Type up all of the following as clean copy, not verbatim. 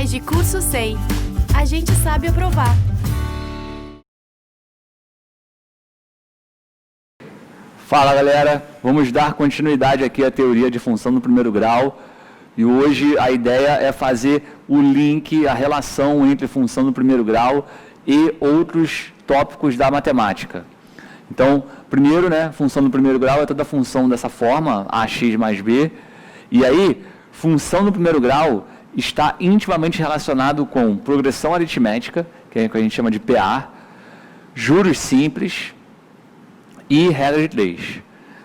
de Curso SEI. A gente sabe aprovar. Fala galera, vamos dar continuidade aqui à teoria de função do primeiro grau e hoje a ideia é fazer o link, a relação entre função do primeiro grau e outros tópicos da matemática. Então, primeiro, função do primeiro grau é toda função dessa forma, ax mais b, e aí, função do primeiro grau está intimamente relacionado com progressão aritmética, que é o que a gente chama de PA, juros simples e regra de 3.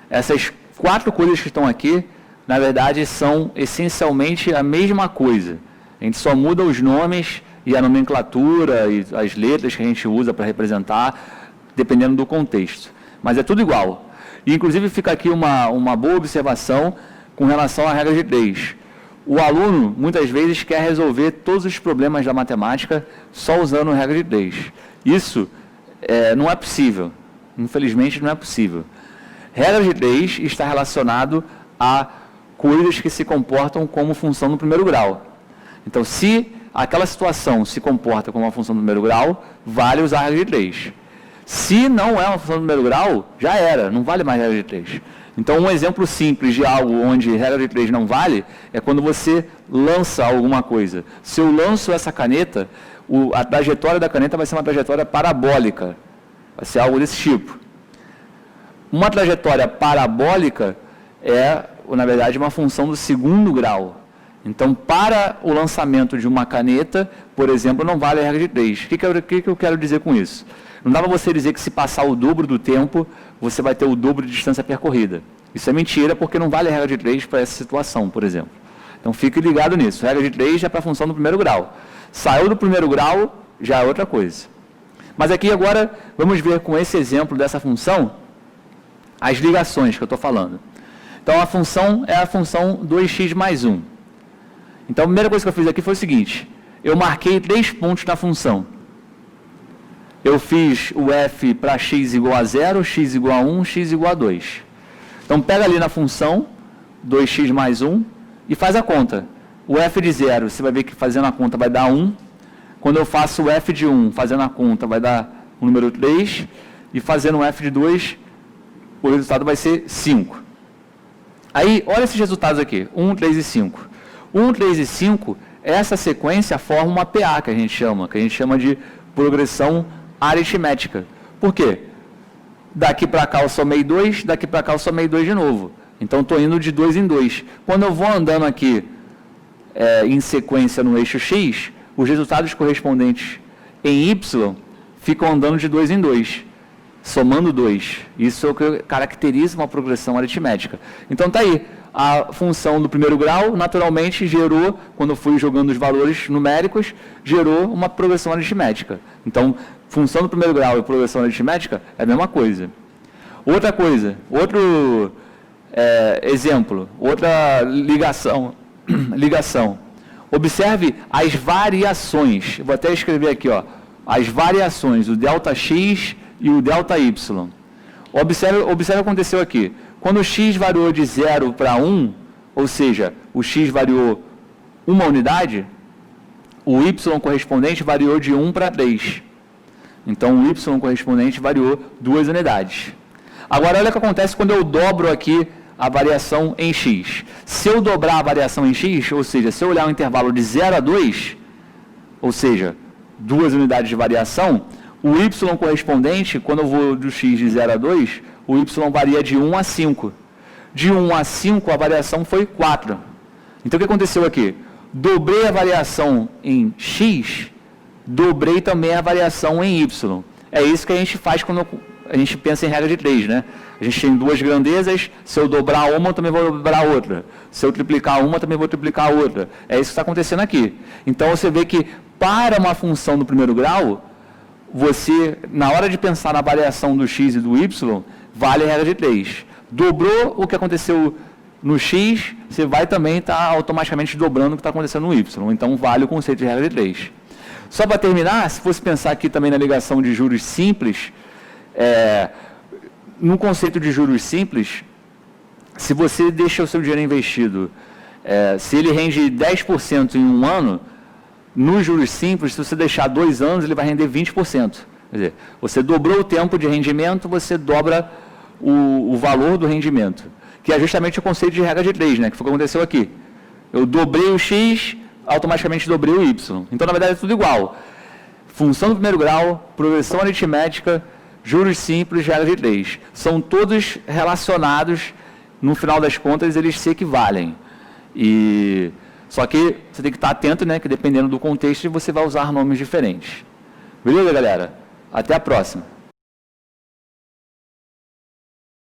Essas 4 coisas que estão aqui, na verdade, são essencialmente a mesma coisa. A gente só muda os nomes e a nomenclatura e as letras que a gente usa para representar, dependendo do contexto. Mas é tudo igual. E, inclusive, fica aqui uma boa observação com relação à regra de 3. O aluno, muitas vezes, quer resolver todos os problemas da matemática só usando a regra de 3. Isso não é possível. Infelizmente, não é possível. Regra de 3 está relacionado a coisas que se comportam como função do primeiro grau. Então, se aquela situação se comporta como uma função do primeiro grau, vale usar a regra de 3. Se não é uma função do primeiro grau, já era, não vale mais a regra de 3. Então, um exemplo simples de algo onde regra de 3 não vale é quando você lança alguma coisa. Se eu lanço essa caneta, a trajetória da caneta vai ser uma trajetória parabólica. Vai ser algo desse tipo. Uma trajetória parabólica é, na verdade, uma função do segundo grau. Então, para o lançamento de uma caneta, por exemplo, não vale a regra de 3. O que eu quero dizer com isso? Não dá para você dizer que se passar o dobro do tempo, você vai ter o dobro de distância percorrida. Isso é mentira, porque não vale a regra de 3 para essa situação, por exemplo. Então, fique ligado nisso. A regra de 3 é para a função do primeiro grau. Saiu do primeiro grau, já é outra coisa. Mas aqui agora, vamos ver com esse exemplo dessa função, as ligações que eu estou falando. Então, a função é a função 2x mais 1. Então, a primeira coisa que eu fiz aqui foi o seguinte, eu marquei 3 pontos na função. Eu fiz o f para x igual a 0, x igual a 1, x igual a 2. Então, pega ali na função, 2x mais 1, e faz a conta. O f de 0, você vai ver que fazendo a conta vai dar 1. Quando eu faço o f de 1, fazendo a conta, vai dar o número 3. E fazendo o f de 2, o resultado vai ser 5. Aí, olha esses resultados aqui, 1, 3 e 5. 1, 3 e 5, essa sequência forma uma PA, que a gente chama de progressão aritmética. Por quê? Daqui para cá eu somei 2, daqui para cá eu somei 2 de novo. Então, estou indo de 2 em 2. Quando eu vou andando aqui em sequência no eixo X, os resultados correspondentes em Y ficam andando de 2 em 2, somando 2. Isso é o que caracteriza uma progressão aritmética. Então, está aí. A função do primeiro grau, naturalmente, gerou, quando eu fui jogando os valores numéricos, gerou uma progressão aritmética. Então, função do primeiro grau e progressão aritmética é a mesma coisa. Outra coisa, outro exemplo, outra ligação. Observe as variações. Vou até escrever aqui, as variações, o ΔX e o ΔY. Observe o que aconteceu aqui. Quando o x variou de 0 para 1, ou seja, o x variou uma unidade, o y correspondente variou de 1 para 3. Então, o y correspondente variou 2 unidades. Agora, olha o que acontece quando eu dobro aqui a variação em x. Se eu dobrar a variação em x, ou seja, se eu olhar o intervalo de 0 a 2, ou seja, 2 unidades de variação, o y correspondente, quando eu vou do x de 0 a 2, o y varia de 1 a 5. De 1 a 5, a variação foi 4. Então, o que aconteceu aqui? Dobrei a variação em x, dobrei também a variação em y. É isso que a gente faz quando a gente pensa em regra de 3, né? A gente tem 2 grandezas, se eu dobrar uma, eu também vou dobrar outra. Se eu triplicar uma, eu também vou triplicar a outra. É isso que está acontecendo aqui. Então, você vê que, para uma função do primeiro grau, você, na hora de pensar na variação do x e do y, vale a regra de 3. Dobrou o que aconteceu no x, você vai também estar automaticamente dobrando o que está acontecendo no y. Então, vale o conceito de regra de 3. Só para terminar, se fosse pensar aqui também na ligação de juros simples, no conceito de juros simples, se você deixa o seu dinheiro investido, se ele rende 10% em um ano, Nos juros simples, se você deixar 2 anos, ele vai render 20%. Quer dizer, você dobrou o tempo de rendimento, você dobra o valor do rendimento, que é justamente o conceito de regra de 3, né, que foi o que aconteceu aqui. Eu dobrei o X, automaticamente dobrei o Y. Então, na verdade, é tudo igual. Função do primeiro grau, progressão aritmética, juros simples, regra de 3. São todos relacionados, no final das contas, eles se equivalem. Só que você tem que estar atento, né, que dependendo do contexto, você vai usar nomes diferentes. Beleza, galera? Até a próxima.